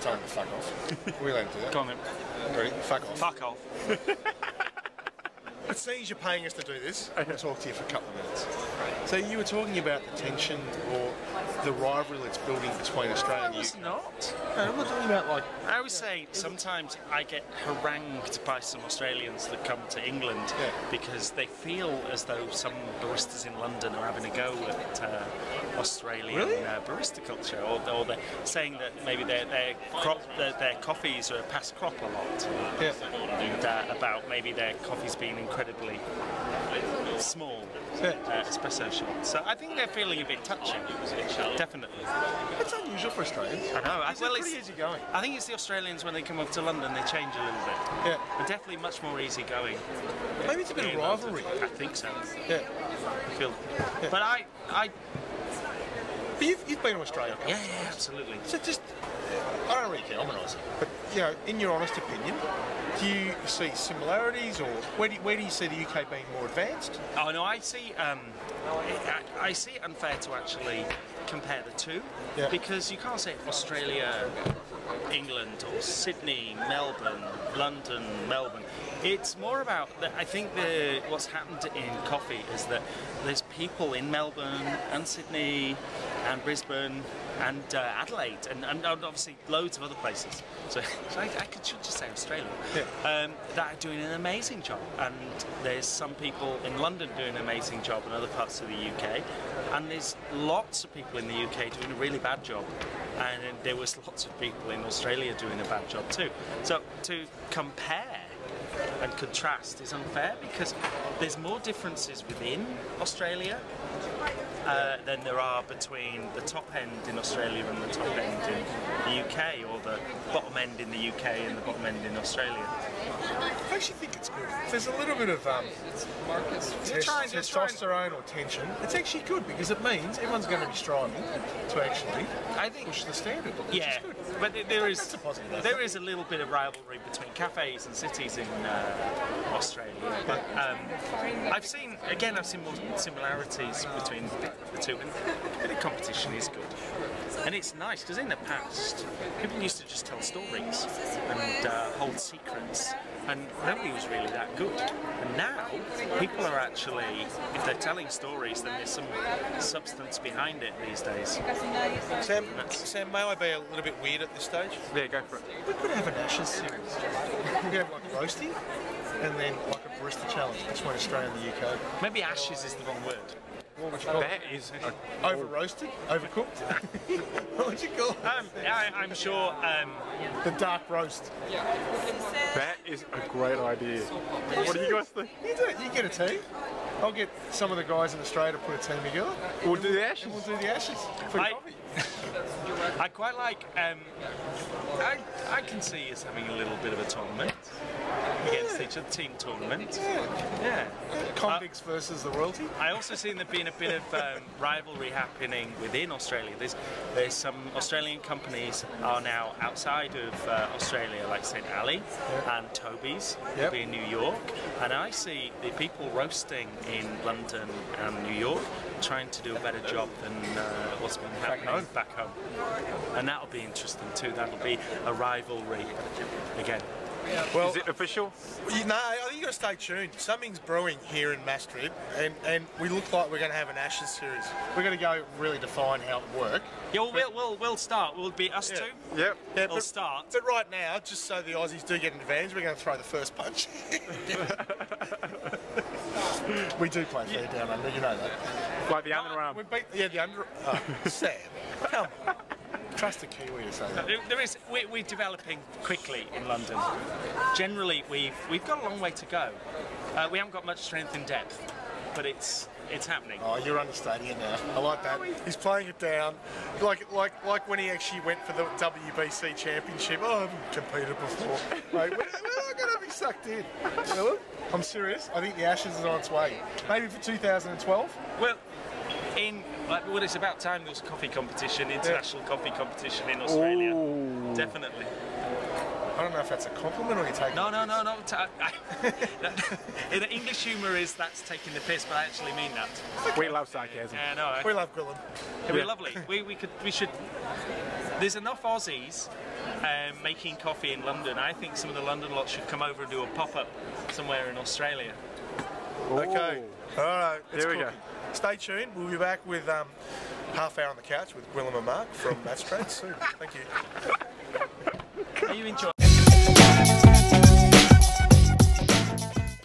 tell him to fuck off. We're allowed to do that. Go on then. Ready? Fuck off. Fuck off. It seems you're paying us to do this. I can talk to you for a couple of minutes. So you were talking about the tension or the rivalry that's building between Australia and the UK. It's not. No, I'm not talking about like... I always say sometimes I get harangued by some Australians that come to England because they feel as though some baristas in London are having a go at Australian barista culture, or they're saying that maybe their coffees are past crop a lot, and about maybe their coffees being incredibly small espresso shots. So I think they're feeling a bit touchy, definitely. It's unusual for Australians. I know. It's pretty easy going. I think it's the Australians when they come up to London, they change a little bit. Yeah. They're definitely much more easy-going. Maybe it's a bit of rivalry. I think so. Yeah. But But you've been to Australia. Yeah, absolutely. So just, I don't really care, I'm an Aussie, but you know, in your honest opinion, do you see similarities, or where do you see the UK being more advanced? Oh no, I see it unfair to actually compare the two, because you can't say Australia, England, or Sydney, Melbourne, London, Melbourne. It's more about I think what's happened in coffee is that there's people in Melbourne and Sydney and Brisbane and Adelaide and obviously loads of other places. So I should just say Australia. That are doing an amazing job, and there's some people in London doing an amazing job in other parts of the UK, and there's lots of people in the UK doing a really bad job, and there was lots of people in Australia doing a bad job too. So to compare and contrast is unfair, because there's more differences within Australia than there are between the top end in Australia and the top end in the UK, or the bottom end in the UK and the bottom end in Australia. I actually think it's good. There's a little bit of testosterone or tension. It's actually good, because it means everyone's going to be striving to actually push the standard. Which is good. But there is a little bit of rivalry between cafes and cities in Australia. But I've seen more similarities between the two, and a bit of competition is good. And it's nice, because in the past, people used to just tell stories and hold secrets, and nobody was really that good. And now, people are actually, if they're telling stories, then there's some substance behind it these days. Sam, may I be a little bit weird at this stage? Yeah, go for it. We could have an Ashes series. We could have like roasting, and then like a barista challenge between Australia and the UK. Maybe Ashes is the wrong word. What would you call that is over roasted, overcooked. What would you call it? I'm sure the dark roast. That is a great idea. What do you guys think? You do it. You get a team. I'll get some of the guys in Australia to put a team together. We'll do the Ashes. We'll do the Ashes for coffee. I quite like. I can see us having a little bit of a tournament against each other, team tournament. Yeah. Convicts versus the royalty. I also see there being a bit of rivalry happening within Australia. There's some Australian companies are now outside of Australia, like St. Ali and Toby's, will be in New York, and I see the people roasting in London and New York trying to do a better job than what's been happening back home. And that'll be interesting too. That'll be a rivalry again. Well, is it official? No, I think you've got to stay tuned. Something's brewing here in Maastricht, and we look like we're going to have an Ashes series. We're going to go really define how it works. Yeah, we'll start. We'll be us two. Yep. Yeah, we'll start. But right now, just so the Aussies do get an advantage, we're going to throw the first punch. We do play fair down under, you know that. Like the underarm. We beat the under. Oh, Sam, come on. Trust a Kiwi to say that. We're developing quickly in London. Generally, we've got a long way to go. We haven't got much strength in depth, but it's happening. Oh, you're understating it now. I like that. He's playing it down, like when he actually went for the WBC Championship. Oh, I haven't competed before. Mate, we're not going to be sucked in. Really? I'm serious. I think the Ashes is on its way. Maybe for 2012. Well, it's about time there was a coffee competition, international coffee competition in Australia. Ooh. Definitely. I don't know if that's a compliment or you're taking No. In English humour that's taking the piss, but I actually mean that. We love sarcasm. Yeah, no. We love Gwilym. It'd be lovely. We should There's enough Aussies making coffee in London. I think some of the London lot should come over and do a pop-up somewhere in Australia. Okay. All right. Here we go. Stay tuned. We'll be back with Half Hour on the Couch with Gwilym and Mark from Maastricht soon. Thank you. Are you enjoying?